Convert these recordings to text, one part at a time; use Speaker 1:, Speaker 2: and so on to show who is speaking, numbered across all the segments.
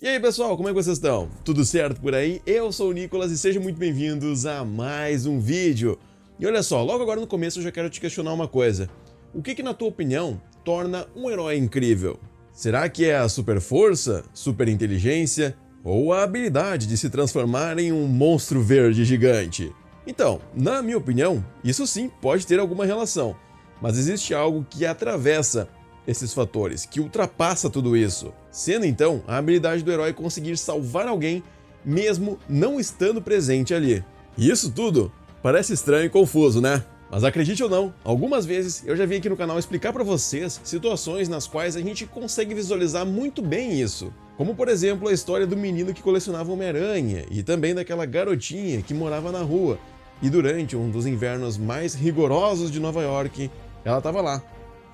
Speaker 1: E aí pessoal, como é que vocês estão? Tudo certo por aí? Eu sou o Nicolas e sejam muito bem-vindos a mais um vídeo. E olha só, logo agora no começo eu já quero te questionar uma coisa. O que na tua opinião torna um herói incrível? Será que é a super força, super inteligência ou a habilidade de se transformar em um monstro verde gigante? Então, na minha opinião, isso sim pode ter alguma relação, mas existe algo que atravessa esses fatores, que ultrapassa tudo isso, sendo então a habilidade do herói conseguir salvar alguém mesmo não estando presente ali. E isso tudo parece estranho e confuso, né? Mas acredite ou não, algumas vezes eu já vim aqui no canal explicar para vocês situações nas quais a gente consegue visualizar muito bem isso. Como por exemplo a história do menino que colecionava Homem-Aranha e também daquela garotinha que morava na rua e durante um dos invernos mais rigorosos de Nova York, ela estava lá,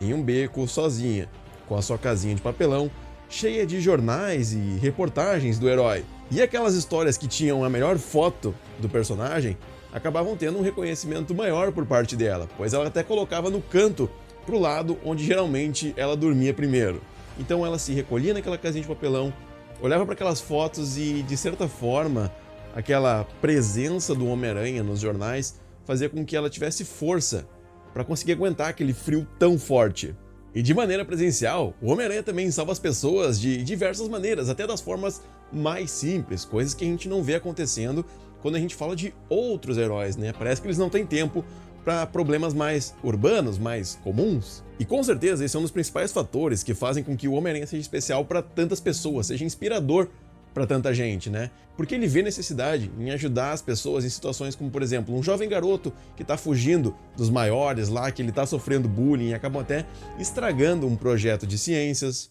Speaker 1: em um beco, sozinha, com a sua casinha de papelão, cheia de jornais e reportagens do herói. E aquelas histórias que tinham a melhor foto do personagem acabavam tendo um reconhecimento maior por parte dela, pois ela até colocava no canto, pro lado onde geralmente ela dormia primeiro. Então ela se recolhia naquela casinha de papelão, olhava para aquelas fotos e, de certa forma, aquela presença do Homem-Aranha nos jornais fazia com que ela tivesse força para conseguir aguentar aquele frio tão forte. E de maneira presencial, o Homem-Aranha também salva as pessoas de diversas maneiras, até das formas mais simples, coisas que a gente não vê acontecendo quando a gente fala de outros heróis, né? Parece que eles não têm tempo para problemas mais urbanos, mais comuns. E com certeza esse é um dos principais fatores que fazem com que o Homem-Aranha seja especial para tantas pessoas, seja inspirador para tanta gente, né? Porque ele vê necessidade em ajudar as pessoas em situações como, por exemplo, um jovem garoto que está fugindo dos maiores lá, que ele está sofrendo bullying e acabam até estragando um projeto de ciências.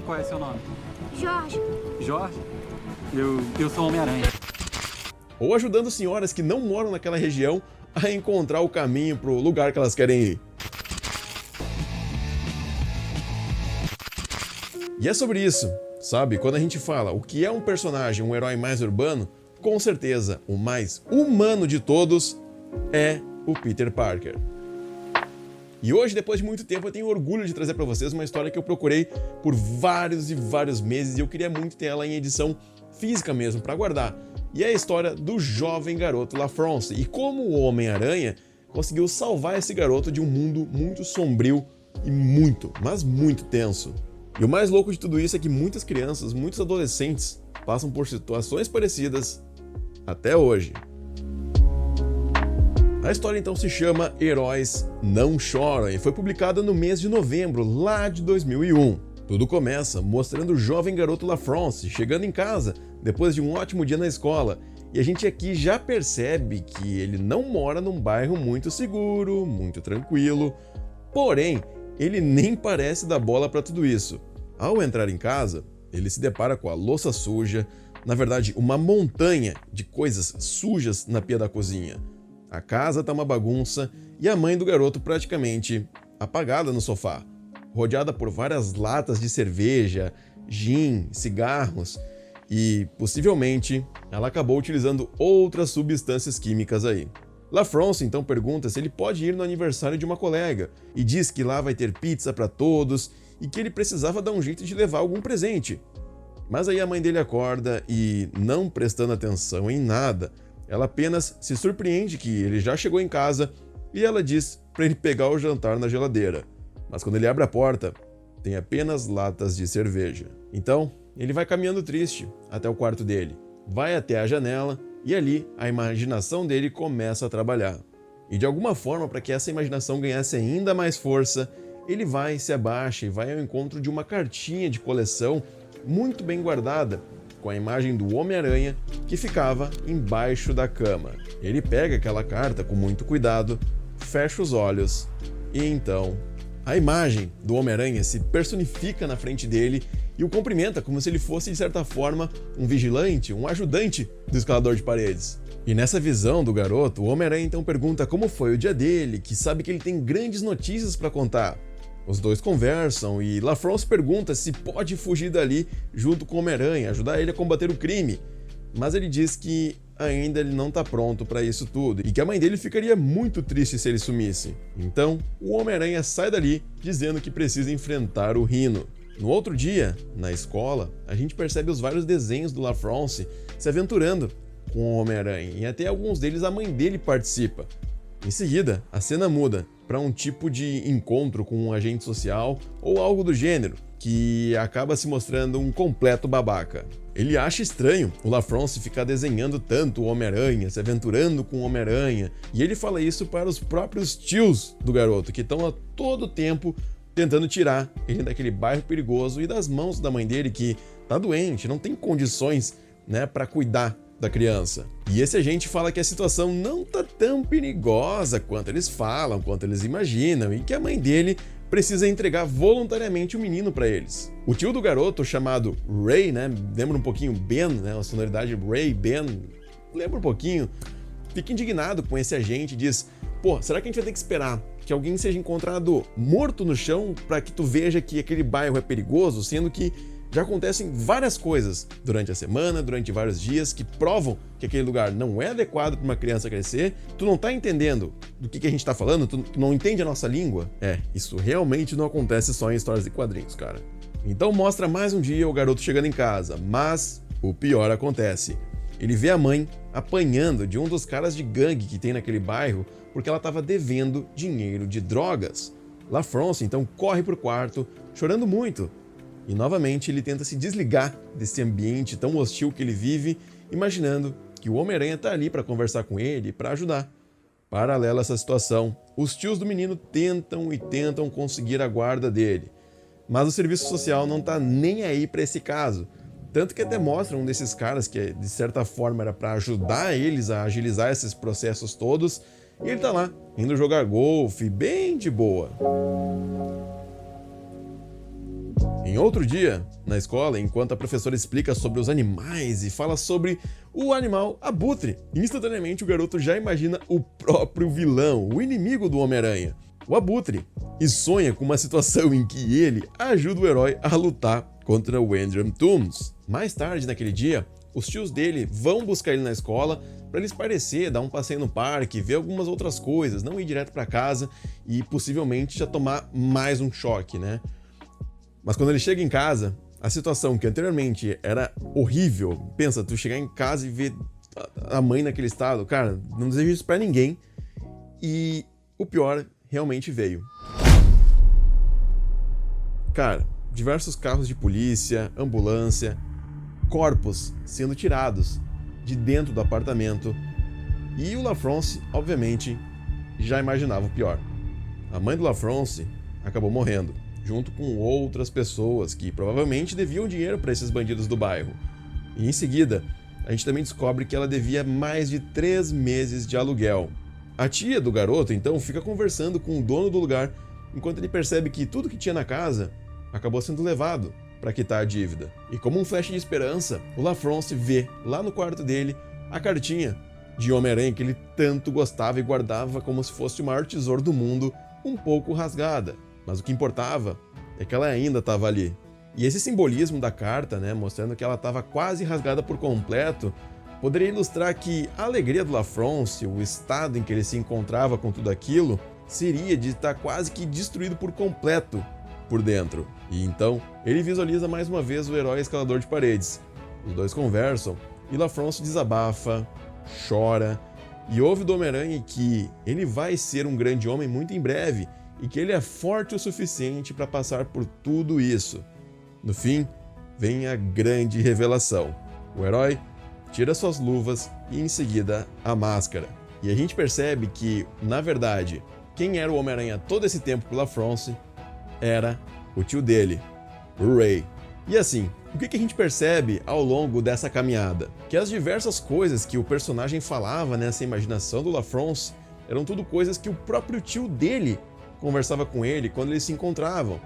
Speaker 2: Qual é seu nome?
Speaker 3: Jorge.
Speaker 2: Jorge? Eu sou Homem-Aranha.
Speaker 1: Ou ajudando senhoras que não moram naquela região a encontrar o caminho para o lugar que elas querem ir. E é sobre isso. Sabe, quando a gente fala o que é um personagem, um herói mais urbano, com certeza o mais humano de todos é o Peter Parker. E hoje, depois de muito tempo, eu tenho orgulho de trazer para vocês uma história que eu procurei por vários e vários meses e eu queria muito ter ela em edição física mesmo, para guardar. E é a história do jovem garoto LaFrance e como o Homem-Aranha conseguiu salvar esse garoto de um mundo muito sombrio e muito, mas muito tenso. E o mais louco de tudo isso é que muitas crianças, muitos adolescentes passam por situações parecidas até hoje. A história então se chama Heróis Não Choram e foi publicada no mês de novembro, lá de 2001. Tudo começa mostrando o jovem garoto LaFrance chegando em casa depois de um ótimo dia na escola. E a gente aqui já percebe que ele não mora num bairro muito seguro, muito tranquilo, porém, ele nem parece dar bola para tudo isso. Ao entrar em casa, ele se depara com a louça suja, na verdade, uma montanha de coisas sujas na pia da cozinha. A casa tá uma bagunça e a mãe do garoto praticamente apagada no sofá, rodeada por várias latas de cerveja, gin, cigarros e, possivelmente, ela acabou utilizando outras substâncias químicas aí. LaFrance então pergunta se ele pode ir no aniversário de uma colega e diz que lá vai ter pizza para todos e que ele precisava dar um jeito de levar algum presente. Mas aí a mãe dele acorda e, não prestando atenção em nada, ela apenas se surpreende que ele já chegou em casa e ela diz para ele pegar o jantar na geladeira. Mas quando ele abre a porta, tem apenas latas de cerveja. Então, ele vai caminhando triste até o quarto dele, vai até a janela e ali a imaginação dele começa a trabalhar. E de alguma forma, para que essa imaginação ganhasse ainda mais força, ele vai, se abaixa e vai ao encontro de uma cartinha de coleção muito bem guardada, com a imagem do Homem-Aranha que ficava embaixo da cama. Ele pega aquela carta com muito cuidado, fecha os olhos e então a imagem do Homem-Aranha se personifica na frente dele e o cumprimenta como se ele fosse, de certa forma, um vigilante, um ajudante do escalador de paredes. E nessa visão do garoto, o Homem-Aranha então pergunta como foi o dia dele, que sabe que ele tem grandes notícias para contar. Os dois conversam e LaFrance pergunta se pode fugir dali junto com o Homem-Aranha, ajudar ele a combater o crime. Mas ele diz que ainda ele não está pronto para isso tudo e que a mãe dele ficaria muito triste se ele sumisse. Então, o Homem-Aranha sai dali dizendo que precisa enfrentar o Rhino. No outro dia, na escola, a gente percebe os vários desenhos do LaFrance se aventurando com o Homem-Aranha, e até alguns deles a mãe dele participa. Em seguida, a cena muda para um tipo de encontro com um agente social ou algo do gênero, que acaba se mostrando um completo babaca. Ele acha estranho o LaFrance ficar desenhando tanto o Homem-Aranha, se aventurando com o Homem-Aranha, e ele fala isso para os próprios tios do garoto, que estão a todo tempo tentando tirar ele daquele bairro perigoso e das mãos da mãe dele, que tá doente, não tem condições, né, para cuidar da criança. E esse agente fala que a situação não tá tão perigosa quanto eles falam, quanto eles imaginam, e que a mãe dele precisa entregar voluntariamente o menino para eles. O tio do garoto, chamado Ray, né, lembra um pouquinho Ben, né, a sonoridade Ray, Ben, lembra um pouquinho, fica indignado com esse agente e diz: pô, será que a gente vai ter que esperar que alguém seja encontrado morto no chão para que tu veja que aquele bairro é perigoso, sendo que já acontecem várias coisas durante a semana, durante vários dias, que provam que aquele lugar não é adequado para uma criança crescer? Tu não tá entendendo do que a gente tá falando? Tu não entende a nossa língua? Isso realmente não acontece só em histórias de quadrinhos, cara. Então mostra mais um dia o garoto chegando em casa, mas o pior acontece. Ele vê a mãe apanhando de um dos caras de gangue que tem naquele bairro porque ela estava devendo dinheiro de drogas. LaFrance então corre pro quarto, chorando muito. E novamente ele tenta se desligar desse ambiente tão hostil que ele vive, imaginando que o Homem-Aranha está ali para conversar com ele e para ajudar. Paralela a essa situação, os tios do menino tentam e tentam conseguir a guarda dele. Mas o serviço social não está nem aí para esse caso. Tanto que até mostra um desses caras que de certa forma era para ajudar eles a agilizar esses processos todos, e ele tá lá, indo jogar golfe, bem de boa. Em outro dia, na escola, enquanto a professora explica sobre os animais e fala sobre o animal abutre, instantaneamente o garoto já imagina o próprio vilão, o inimigo do Homem-Aranha, o abutre, e sonha com uma situação em que ele ajuda o herói a lutar contra o Andrew Toomes. Mais tarde naquele dia, os tios dele vão buscar ele na escola para ele espairecer, dar um passeio no parque, ver algumas outras coisas, não ir direto para casa e possivelmente já tomar mais um choque, né? Mas quando ele chega em casa, a situação que anteriormente era horrível, pensa, tu chegar em casa e ver a mãe naquele estado, cara, não desejo isso pra ninguém, e o pior realmente veio. Cara, diversos carros de polícia, ambulância, corpos sendo tirados de dentro do apartamento, e o LaFrance, obviamente, já imaginava o pior. A mãe do LaFrance acabou morrendo, junto com outras pessoas que provavelmente deviam dinheiro para esses bandidos do bairro. E em seguida, a gente também descobre que ela devia mais de 3 meses de aluguel. A tia do garoto, então, fica conversando com o dono do lugar, enquanto ele percebe que tudo que tinha na casa acabou sendo levado para quitar a dívida. E como um flash de esperança, o LaFrance vê lá no quarto dele a cartinha de Homem-Aranha que ele tanto gostava e guardava como se fosse o maior tesouro do mundo, um pouco rasgada. Mas o que importava é que ela ainda estava ali. E esse simbolismo da carta, né, mostrando que ela estava quase rasgada por completo, poderia ilustrar que a alegria do LaFrance, o estado em que ele se encontrava com tudo aquilo, seria de estar quase que destruído por completo por dentro. E então, ele visualiza mais uma vez o herói escalador de paredes. Os dois conversam e LaFrance desabafa, chora e ouve do Homem-Aranha que ele vai ser um grande homem muito em breve, e que ele é forte o suficiente para passar por tudo isso. No fim, vem a grande revelação. O herói tira suas luvas e em seguida a máscara. E a gente percebe que, na verdade, quem era o Homem-Aranha todo esse tempo pro LaFrance era o tio dele, o Ray. E assim, o que a gente percebe ao longo dessa caminhada? Que as diversas coisas que o personagem falava nessa imaginação do LaFrance eram tudo coisas que o próprio tio dele conversava com ele quando eles se encontravam.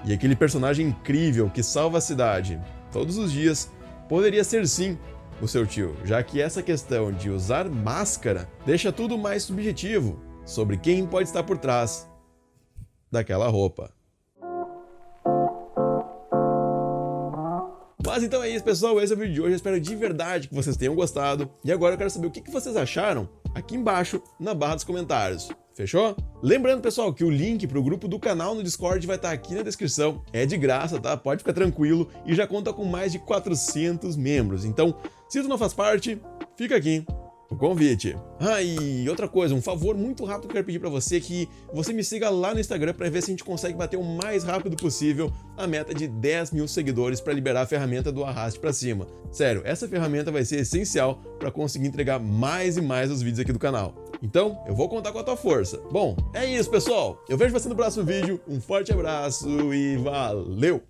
Speaker 1: E aquele personagem incrível que salva a cidade todos os dias poderia ser sim o seu tio, já que essa questão de usar máscara deixa tudo mais subjetivo sobre quem pode estar por trás daquela roupa. Mas então é isso, pessoal, esse é o vídeo de hoje, eu espero de verdade que vocês tenham gostado, e agora eu quero saber o que vocês acharam aqui embaixo na barra dos comentários. Fechou? Lembrando, pessoal, que o link para o grupo do canal no Discord vai estar aqui na descrição. É de graça, tá? Pode ficar tranquilo e já conta com mais de 400 membros. Então, se tu não faz parte, fica aqui o convite. E outra coisa, um favor muito rápido que eu quero pedir pra você, que você me siga lá no Instagram pra ver se a gente consegue bater o mais rápido possível a meta de 10 mil seguidores pra liberar a ferramenta do Arraste Pra Cima. Sério, essa ferramenta vai ser essencial pra conseguir entregar mais e mais os vídeos aqui do canal. Então, eu vou contar com a tua força. Bom, é isso, pessoal. Eu vejo você no próximo vídeo. Um forte abraço e valeu!